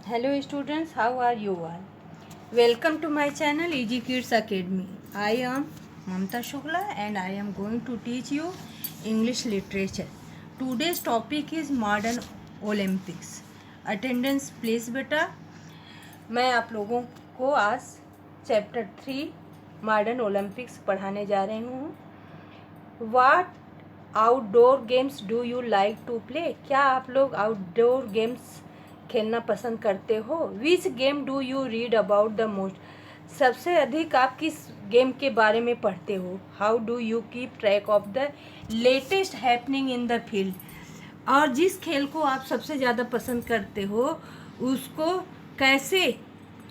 Hello students, how are you all? Welcome to my channel Easy Kids Academy. I am Mamta Shukla and I am going to teach you English literature. Today's topic is modern Olympics. Attendance please बेटा. मैं आप लोगों को आज chapter 3 modern Olympics पढ़ाने जा रही हूँ. What outdoor games do you like to play? क्या आप लोग आउटडोर गेम्स खेलना पसंद करते हो? Which game do you read about the most? सबसे अधिक आप किस गेम के बारे में पढ़ते हो? How do you keep track of the latest happening in the field? और जिस खेल को आप सबसे ज़्यादा पसंद करते हो उसको कैसे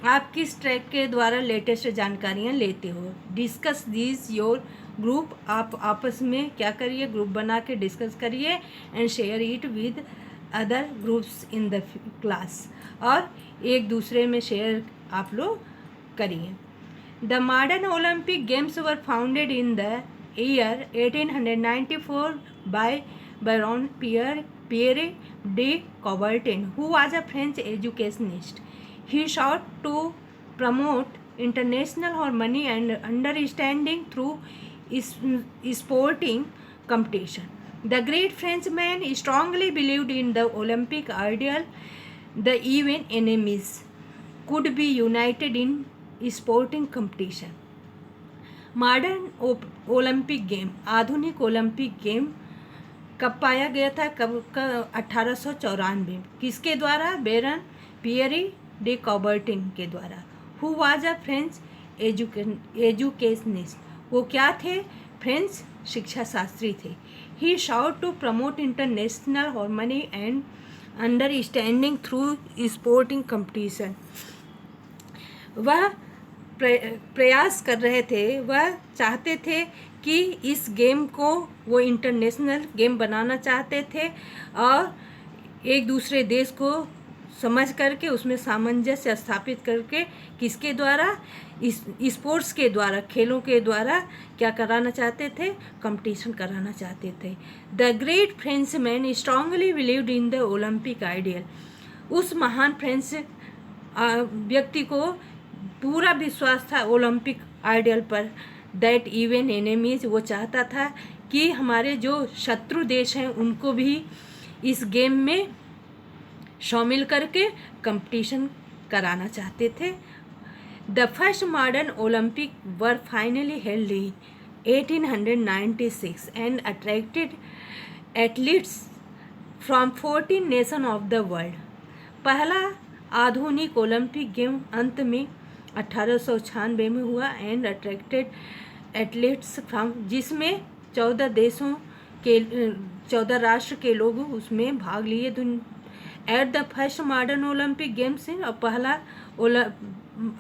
आप किस ट्रैक के द्वारा लेटेस्ट जानकारियाँ लेते हो? Discuss this your group. आप आपस में क्या करिए, ग्रुप बना के डिस्कस करिए and share it with other groups in the class. और एक दूसरे में शेयर आप लोग करिए. The modern Olympic games were founded in the year 1894 by Baron Pierre de Coubertin, who was a French educationist. He sought to promote international harmony and understanding through sporting competition. The great Frenchman strongly believed in the Olympic ideal. The even enemies could be united in sporting competition. Modern Olympic game, आधुनिक Olympic game कब पाया गया था? कब? 1894. किसके द्वारा? बेरन Pierre day Coubertin के द्वारा. Who was a French educationist, वो क्या थे? फ्रेंच शिक्षा शास्त्री थे. He sought to promote international harmony and understanding through sporting competition. वह प्रयास कर रहे थे, वह चाहते थे कि इस गेम को वो इंटरनेशनल गेम बनाना चाहते थे और एक दूसरे देश को समझ करके उसमें सामंजस्य स्थापित करके किसके द्वारा? स्पोर्ट्स के द्वारा, खेलों के द्वारा क्या कराना चाहते थे? कंपटीशन कराना चाहते थे. The great Frenchman strongly believed in the Olympic ideal. उस महान फ्रेंच व्यक्ति को पूरा विश्वास था ओलंपिक आइडियल पर. दैट इवन एनिमीज, वो चाहता था कि हमारे जो शत्रु देश हैं उनको भी इस गेम में शामिल करके कंपटीशन कराना चाहते थे. The first modern Olympic were finally held in 1896 and attracted athletes from 14 nation of the world. पहला आधुनिक ओलंपिक गेम अंत में 1896 में हुआ एंड अट्रैक्टेड एथलीट्स फ्रॉम, जिसमें 14 देशों के 14 राष्ट्र के लोग उसमें भाग लिए. At the first modern Olympic games, और पहला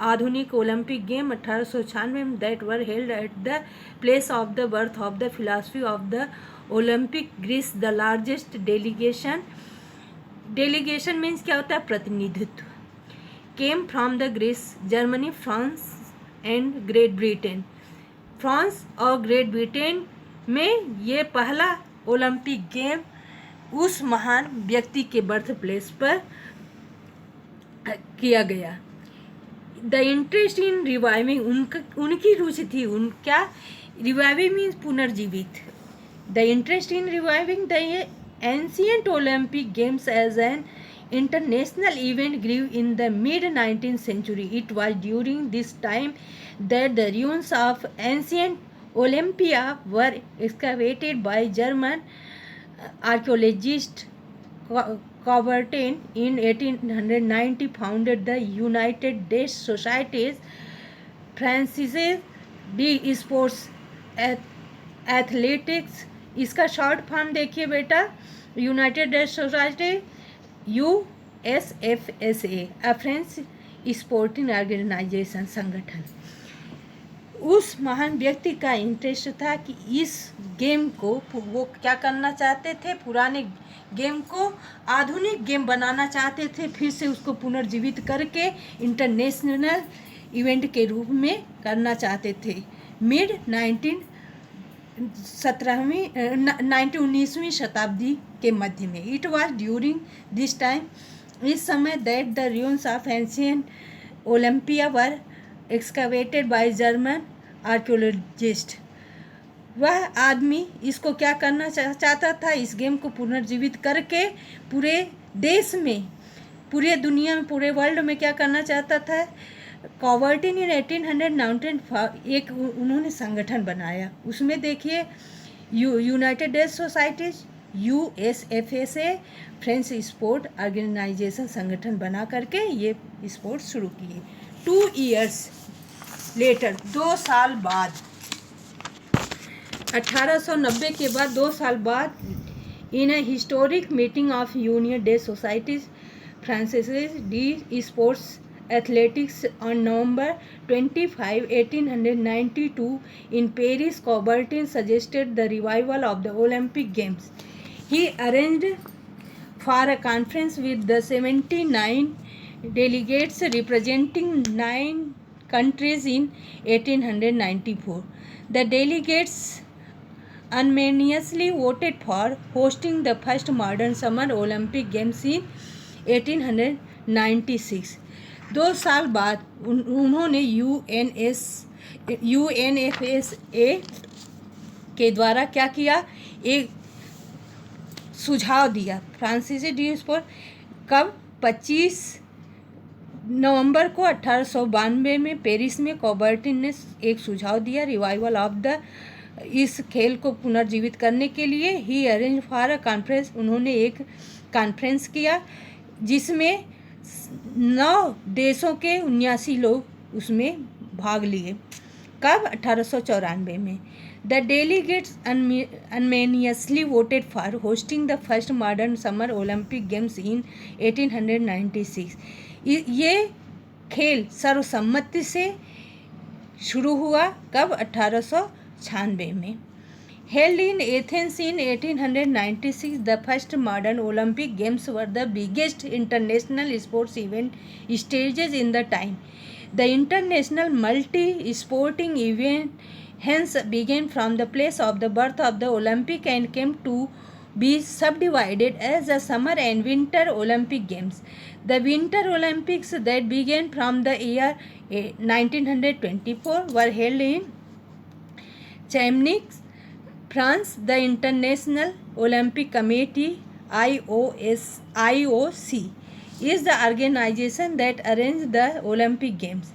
आधुनिक ओलंपिक गेम 1896 में that were held at the place of the birth of the philosophy of the Olympic Greece. The largest delegation means क्या होता है? प्रतिनिधित्व. Came from the Greece, Germany, France and Great Britain. France और Great Britain में ये पहला Olympic game उस महान व्यक्ति के बर्थ प्लेस पर किया गया. द इंटरेस्ट इन रिवाइविंग, उनकी रुचि थी, क्या? रिवाइविंग मीन्स पुनर्जीवित. The interest in reviving the ancient Olympic games as an international event grew in the mid-19th century. It was during this time that the ruins of ancient Olympia were excavated by German archaeologist Coubertin in 1890. Founded the United States Societies Francis D. Sports Athletics. इसका short form देखिए बेटा, United States society USFSA, a French sporting organisation, संगठन. उस महान व्यक्ति का interest था कि इस गेम को वो क्या करना चाहते थे? पुराने गेम को आधुनिक गेम बनाना चाहते थे, फिर से उसको पुनर्जीवित करके इंटरनेशनल इवेंट के रूप में करना चाहते थे. मिड 19वीं शताब्दी के मध्य में. It was during this time इस समय that the ruins of ancient Olympia were excavated by German archaeologist. वह आदमी इसको क्या करना चाहता था, इस गेम को पुनर्जीवित करके पूरे देश में, पूरे दुनिया में, पूरे वर्ल्ड में क्या करना चाहता था। कॉवर्टिन इन 1895 एक उन्होंने संगठन बनाया। उसमें देखिए united des societies, USFSA, French sport organization संगठन बना करके ये स्पोर्ट शुरू किए। 2 years लेटर, 2 साल बाद, 1890 के बाद 2 साल बाद, in a historic meeting of union de societies Francaises de sports athletics on November 25, 1892 in Paris, Coubertin suggested the revival of the Olympic Games. He arranged for a conference with the 79 delegates representing 9 countries in 1894. The delegates unanimously voted for hosting the first modern summer Olympic Games in 1896. 2 साल बाद उन्होंने UNFSA के द्वारा क्या किया, एक सुझाव दिया। फ्रांसीसी डी स्पोर्ट कब 25 नवंबर को 1892 में पेरिस में कॉबर्टिन ने एक सुझाव दिया रिवाइवल ऑफ द, इस खेल को पुनर्जीवित करने के लिए। ही अरेंज फॉर अ कॉन्फ्रेंस, उन्होंने एक कॉन्फ्रेंस किया जिसमें 9 देशों के 79 लोग उसमें भाग लिए। कब? 1894 में। The delegates unanimously voted for hosting the first modern summer Olympic games in 1896। ये खेल सर्वसम्मति से शुरू हुआ। कब? 1896 में। Held in Athens in 1896, the first modern Olympic Games were the biggest international sports event stages in the time. The international multi-sporting event hence began from the place of the birth of the Olympic and came to be subdivided as the summer and winter Olympic Games. The winter Olympics that began from the year 1924 were held in Chamonix, France. The International Olympic Committee IOC is the organization that arranges the Olympic Games.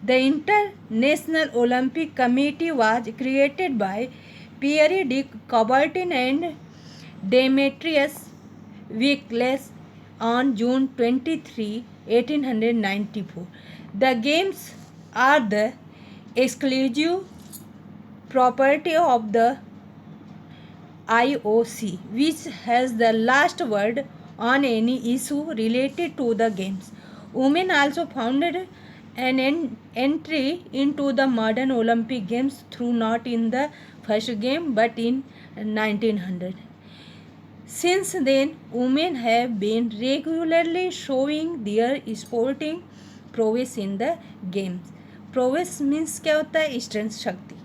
The International Olympic Committee was created by Pierre de Coubertin and Demetrius Wickles on June 23, 1894. The games are the exclusive property of the IOC, which has the last word on any issue related to the games. Women also found an entry into the modern Olympic Games through not in the first game but in 1900. Since then, women have been regularly showing their sporting prowess in the games. Prowess means क्या होता है? Strength, शक्ति।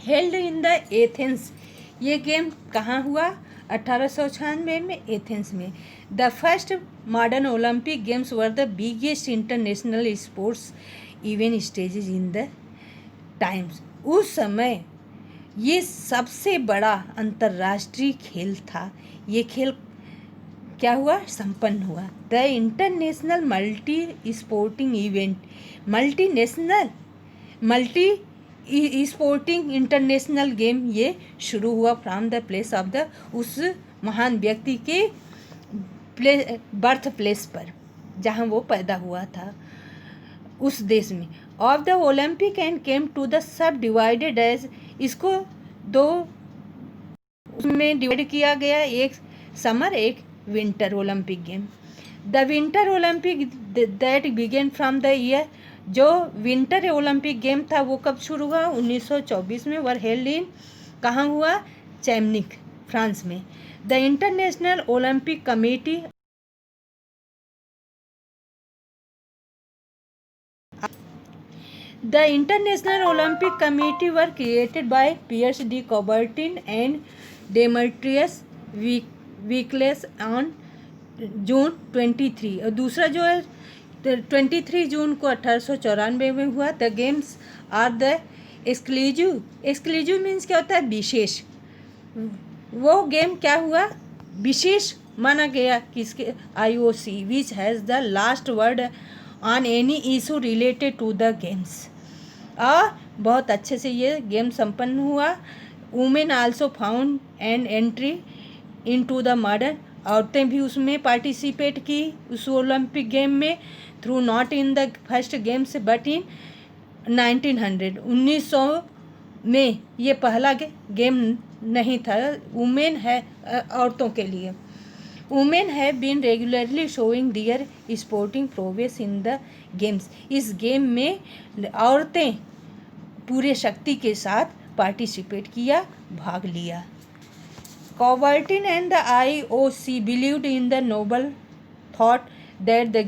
Held in the Athens, ये game कहाँ हुआ? 1896 में Athens में। The first modern Olympic games were the biggest international sports event stages in the times. उस समय ये सबसे बड़ा अंतर्राष्ट्रीय खेल था। ये खेल क्या हुआ? संपन्न हुआ। The international multi sporting event, multi sporting international game ये शुरू हुआ from the place of the, उस महान व्यक्ति के बर्थ प्लेस पर, जहाँ वो पैदा हुआ था उस देश में। Of the Olympic and came to the subdivided as, इसको 2 उसमें डिवाइड किया गया, एक समर एक winter Olympic game. The winter Olympic that began from the year, जो विंटर ओलंपिक गेम था वो कब शुरू हुआ? 1924 में। वर हेल्ड इन, कहाँ हुआ? चैमनिक, फ्रांस में। The international Olympic committee The International Olympic Committee were created by Pierre de Coubertin and Demetrius Wickles on जून 23, और दूसरा जो है 23 जून को 1894 में हुआ। The games are the exclusive. Exclusive means क्या होता है? विशेष। वो गेम क्या हुआ? विशेष माना गया किसके? IOC which has the last word on any issue related to the games. और बहुत अच्छे से ये गेम संपन्न हुआ। Women also found an entry into the modern. औरतें भी उसमें पार्टिसिपेट की उस ओलंपिक गेम में, through not in the first games but in 1900। 1900 में ये पहला गेम नहीं था। वुमेन है औरतों के लिए। Women have been regularly showing their sporting progress in the games. इस गेम में औरतें पूरे शक्ति के साथ पार्टिसिपेट किया, भाग लिया। Coubertin and the IOC believed in the noble thought that the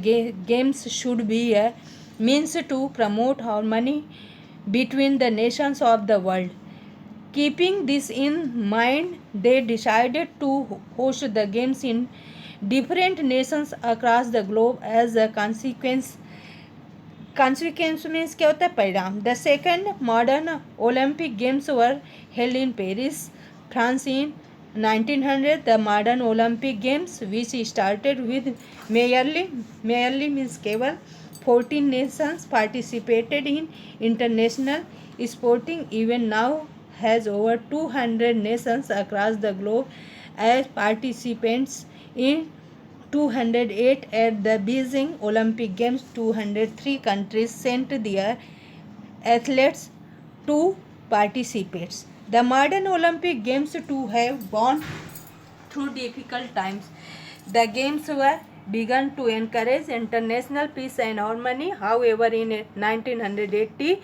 games should be a means to promote harmony between the nations of the world. Keeping this in mind, they decided to host the games in different nations across the globe as a consequence. Consequence means क्या होता है? परिणाम। The second modern Olympic Games were held in Paris, France in 1900. The modern Olympic Games, which started with merely means केवल 14 nations participated in international sporting event, now has over 200 nations across the globe as participants. In 208 at the Beijing Olympic Games, 203 countries sent their athletes to participate. The modern Olympic Games too have gone through difficult times. The games were begun to encourage international peace and harmony. However, in 1980,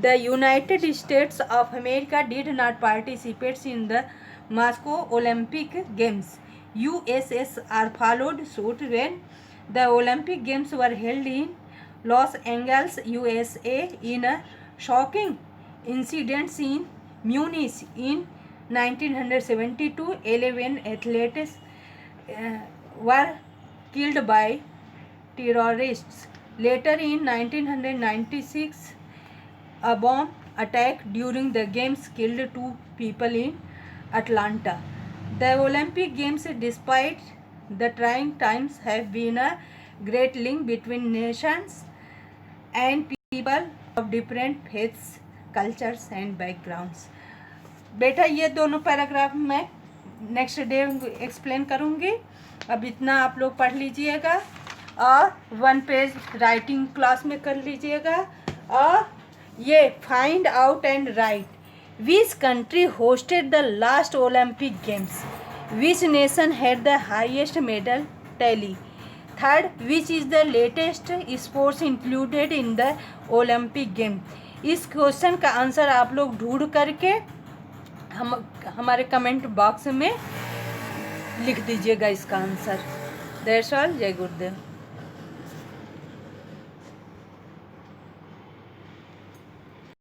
the United States of America did not participate in the Moscow Olympic Games. USSR followed suit when the Olympic Games were held in Los Angeles, USA. In a shocking incident in Munich in 1972, 11 athletes were killed by terrorists. Later in 1996, a bomb attack during the games killed 2 people in Atlanta. The Olympic Games, despite the trying times, have been a great link between nations and people of different faiths, cultures and backgrounds. बेटा ये दोनों paragraph मैं next day explain करूँगी। अब इतना आप लोग पढ़ लीजिएगा और 1 पेज राइटिंग क्लास में कर लीजिएगा। और ये find out and right which country hosted the last Olympic Games, which nation had the highest medal tally, third, which is the latest sports included in the Olympic game। इस question का answer आप लोग ढूंढ करके हमारे comment box में लिख दीजिएगा इसका आंसर। That's all. जय गुरुदेव।